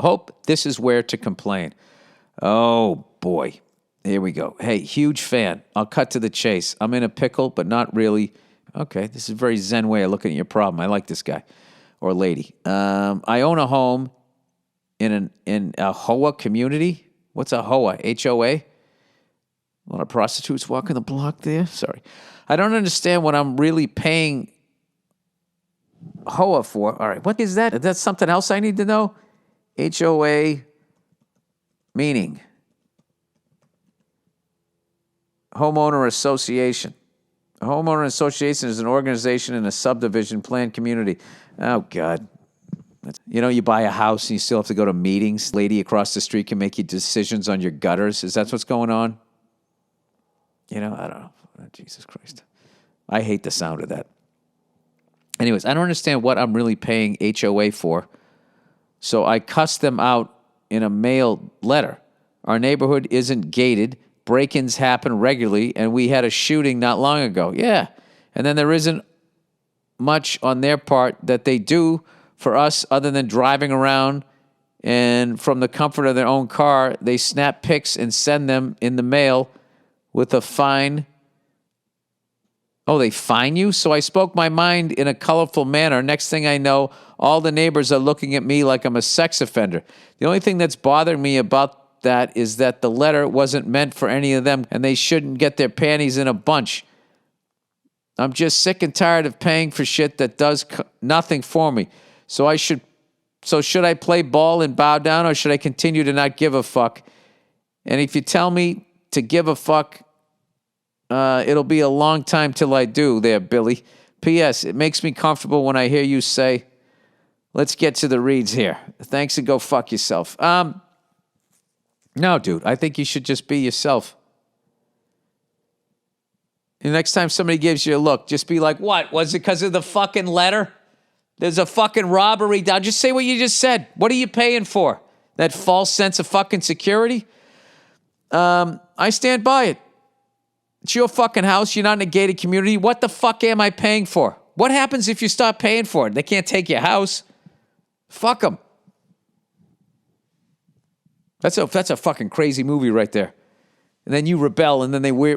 Hope this is where to complain. Oh, boy. Here we go. Hey, huge fan. I'll cut to the chase. I'm in a pickle, but not really. Okay, this is a very zen way of looking at your problem. I like this guy or lady. I own a home in a HOA community. What's a HOA? H-O-A? A lot of prostitutes walking the block there. Sorry. I don't understand what I'm really paying HOA for. All right, what is that? Is that something else I need to know? HOA meaning. Homeowner Association. A homeowner association is an organization in a subdivision planned community. Oh, God. You buy a house and you still have to go to meetings. Lady across the street can make you decisions on your gutters. Is that what's going on? I don't know. Oh, Jesus Christ. I hate the sound of that. Anyways, I don't understand what I'm really paying HOA for. So I cussed them out in a mail letter. Our neighborhood isn't gated. Break-ins happen regularly, and we had a shooting not long ago. Yeah. And then there isn't much on their part that they do for us other than driving around, and from the comfort of their own car, they snap pics and send them in the mail with a fine. Oh, they fine you? So I spoke my mind in a colorful manner. Next thing I know, all the neighbors are looking at me like I'm a sex offender. The only thing that's bothering me about that is that the letter wasn't meant for any of them, and they shouldn't get their panties in a bunch. I'm just sick and tired of paying for shit that does nothing for me. So should I play ball and bow down, or should I continue to not give a fuck? And if you tell me to give a fuck, it'll be a long time till I do there, Billy. P.S. It makes me comfortable when I hear you say, let's get to the reads here. Thanks and go fuck yourself. No, dude, I think you should just be yourself. The next time somebody gives you a look, just be like, what? Was it because of the fucking letter? There's a fucking robbery down. Just say what you just said. What are you paying for? That false sense of fucking security? I stand by it. It's your fucking house. You're not in a gated community. What the fuck am I paying for? What happens if you stop paying for it? They can't take your house. Fuck them. That's a fucking crazy movie right there. And then you rebel, and then they worry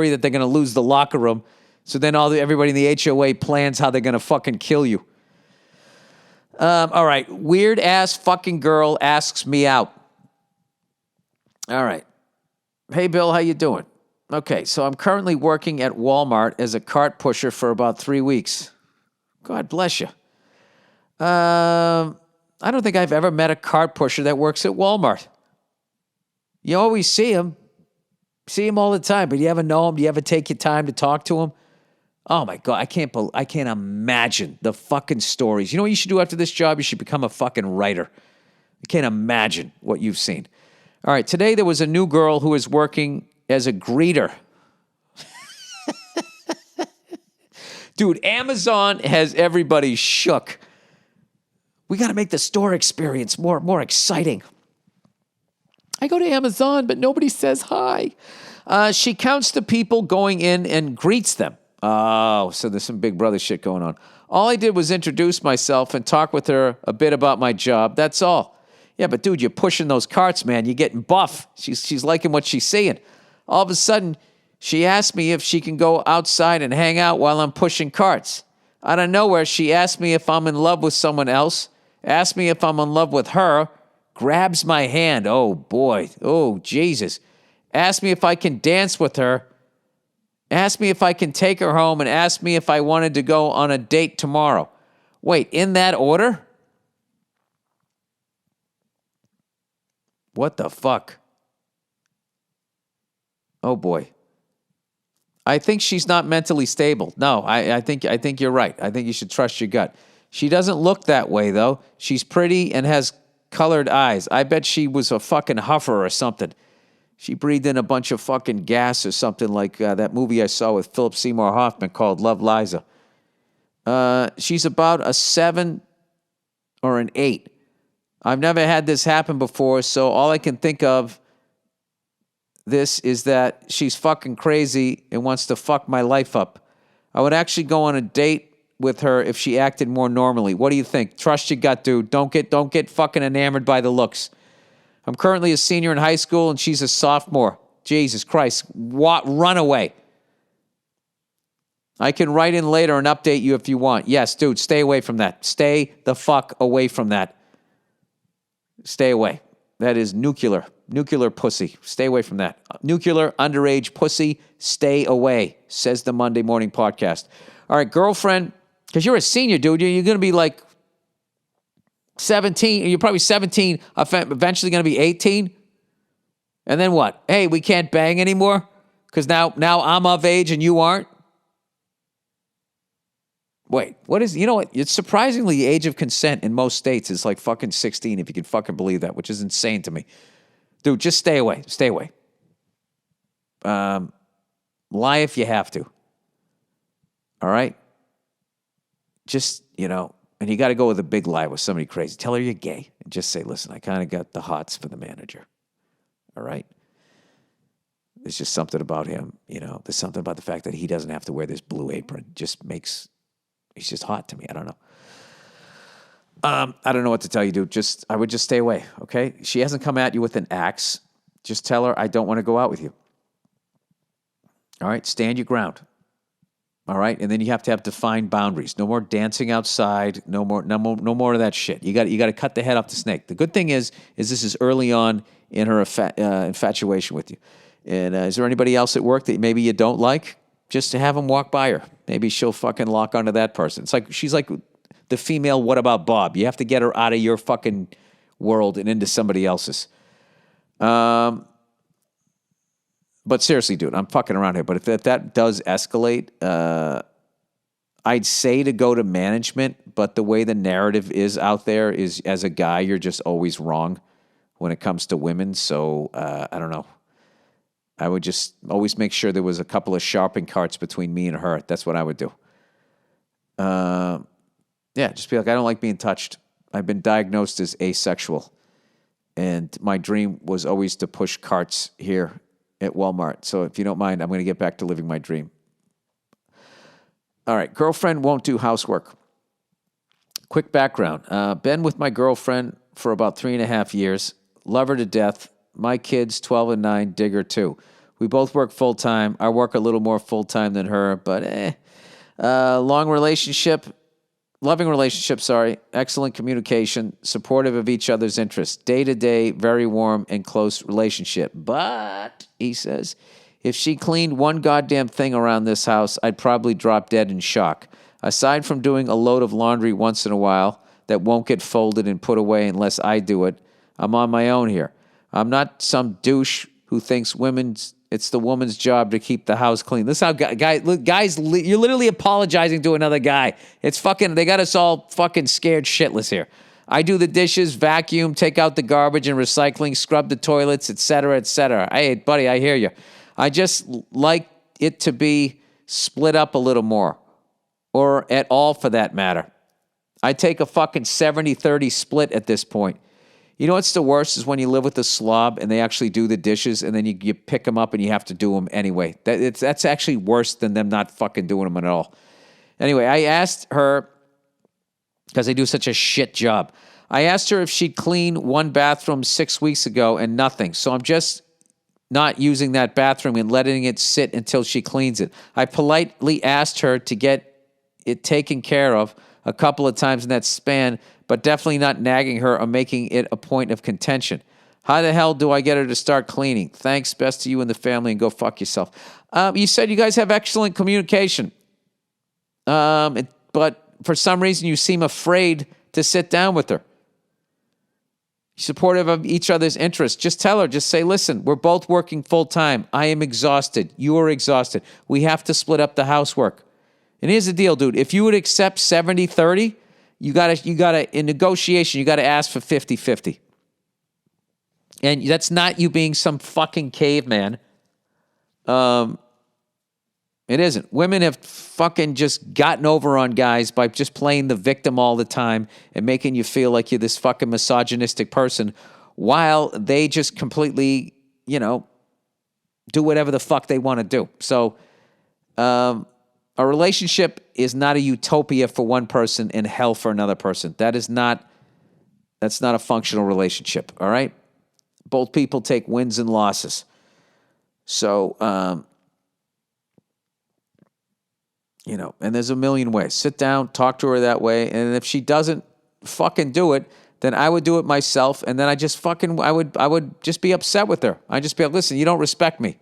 that they're going to lose the locker room. So then everybody in the HOA plans how they're going to fucking kill you. All right. Weird ass fucking girl asks me out. All right. Hey, Bill, how you doing? Okay, so I'm currently working at Walmart as a cart pusher for about 3 weeks. God bless you. I don't think I've ever met a cart pusher that works at Walmart. You always see him. See him all the time, but you ever know him? Do you ever take your time to talk to him? Oh my God, I can't imagine the fucking stories. You know what you should do after this job? You should become a fucking writer. I can't imagine what you've seen. All right, today there was a new girl who is working as a greeter. Dude, Amazon has everybody shook. We got to make the store experience more exciting. I go to Amazon, but nobody says hi. She counts the people going in and greets them. Oh, so there's some Big Brother shit going on. All I did was introduce myself and talk with her a bit about my job. That's all. Yeah, but dude, you're pushing those carts, man. You're getting buff. She's liking what she's seeing. All of a sudden, she asked me if she can go outside and hang out while I'm pushing carts. Out of nowhere, she asked me if I'm in love with someone else, asked me if I'm in love with her, grabs my hand. Oh, boy. Oh, Jesus. Asked me if I can dance with her, asked me if I can take her home, and asked me if I wanted to go on a date tomorrow. Wait, in that order? What the fuck? Oh, boy. I think she's not mentally stable. No, I think you're right. I think you should trust your gut. She doesn't look that way, though. She's pretty and has colored eyes. I bet she was a fucking huffer or something. She breathed in a bunch of fucking gas or something like that movie I saw with Philip Seymour Hoffman called Love Liza. She's about a 7 or an 8. I've never had this happen before, so all I can think of this is that she's fucking crazy and wants to fuck my life up. I would actually go on a date with her if she acted more normally. What do you think? Trust your gut, dude. Don't get fucking enamored by the looks. I'm currently a senior in high school and she's a sophomore. Jesus Christ. Run away. I can write in later and update you if you want. Yes, dude, stay away from that. Stay the fuck away from that. Stay away. That is nuclear pussy. Stay away from that. Nuclear underage pussy. Stay away, says the Monday Morning Podcast. All right, girlfriend, because you're a senior, dude. You're going to be like 17. You're probably 17, eventually going to be 18. And then what? Hey, we can't bang anymore because now I'm of age and you aren't? Wait, what is, you know what? It's surprisingly the age of consent in most states is like fucking 16, if you can fucking believe that, which is insane to me. Dude, just stay away. Stay away. Lie if you have to. All right? Just, and you got to go with a big lie with somebody crazy. Tell her you're gay and just say, listen, I kind of got the hots for the manager. All right? There's just something about him, there's something about the fact that he doesn't have to wear this blue apron. He's just hot to me. I don't know. I don't know what to tell you, dude. I would just stay away, okay? She hasn't come at you with an axe. Just tell her, I don't want to go out with you. All right? Stand your ground. All right? And then you have to have defined boundaries. No more dancing outside. No more of that shit. You got to cut the head off the snake. The good thing is this is early on in her infatuation with you. And is there anybody else at work that maybe you don't like? Just to have him walk by her. Maybe she'll fucking lock onto that person. She's like the female, what about Bob? You have to get her out of your fucking world and into somebody else's. But seriously, dude, I'm fucking around here. But if that does escalate, I'd say to go to management. But the way the narrative is out there is, as a guy, you're just always wrong when it comes to women. So I don't know. I would just always make sure there was a couple of shopping carts between me and her. That's what I would do. Yeah, just be like, I don't like being touched. I've been diagnosed as asexual. And my dream was always to push carts here at Walmart. So if you don't mind, I'm going to get back to living my dream. All right, girlfriend won't do housework. Quick background. Been with my girlfriend for about 3.5 years. Love her to death. My kids, 12 and 9, dig her too. We both work full-time. I work a little more full-time than her, but loving relationship, excellent communication, supportive of each other's interests, day-to-day, very warm and close relationship. But, he says, if she cleaned one goddamn thing around this house, I'd probably drop dead in shock. Aside from doing a load of laundry once in a while that won't get folded and put away unless I do it, I'm on my own here. I'm not some douche who thinks it's the woman's job to keep the house clean. This is how guys, you're literally apologizing to another guy. It's fucking, they got us all fucking scared shitless here. I do the dishes, vacuum, take out the garbage and recycling, scrub the toilets, etc., etc. Hey, buddy, I hear you. I just like it to be split up a little more, or at all for that matter. I take a fucking 70-30 split at this point. You know what's the worst is when you live with a slob and they actually do the dishes and then you pick them up and you have to do them anyway. That's actually worse than them not fucking doing them at all. Anyway, I asked her, because they do such a shit job, I asked her if she'd cleaned one bathroom 6 weeks ago and nothing. So I'm just not using that bathroom and letting it sit until she cleans it. I politely asked her to get it taken care of a couple of times in that span, but definitely not nagging her or making it a point of contention. How the hell do I get her to start cleaning? Thanks, best to you and the family, and go fuck yourself. You said you guys have excellent communication, but for some reason you seem afraid to sit down with her. Supportive of each other's interests. Just tell her, just say, listen, we're both working full time. I am exhausted. You are exhausted. We have to split up the housework. And here's the deal, dude. If you would accept 70-30, you gotta, in negotiation, you gotta ask for 50-50. And that's not you being some fucking caveman. It isn't. Women have fucking just gotten over on guys by just playing the victim all the time and making you feel like you're this fucking misogynistic person while they just completely, do whatever the fuck they want to do. So, A relationship is not a utopia for one person and hell for another person. That's not a functional relationship, all right? Both people take wins and losses. So, and there's a million ways. Sit down, talk to her that way, and if she doesn't fucking do it, then I would do it myself, and then I would just be upset with her. I'd just be like, listen, you don't respect me.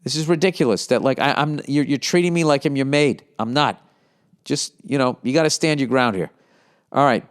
This is ridiculous that you're treating me like I'm your maid. I'm not. Just, you got to stand your ground here. All right.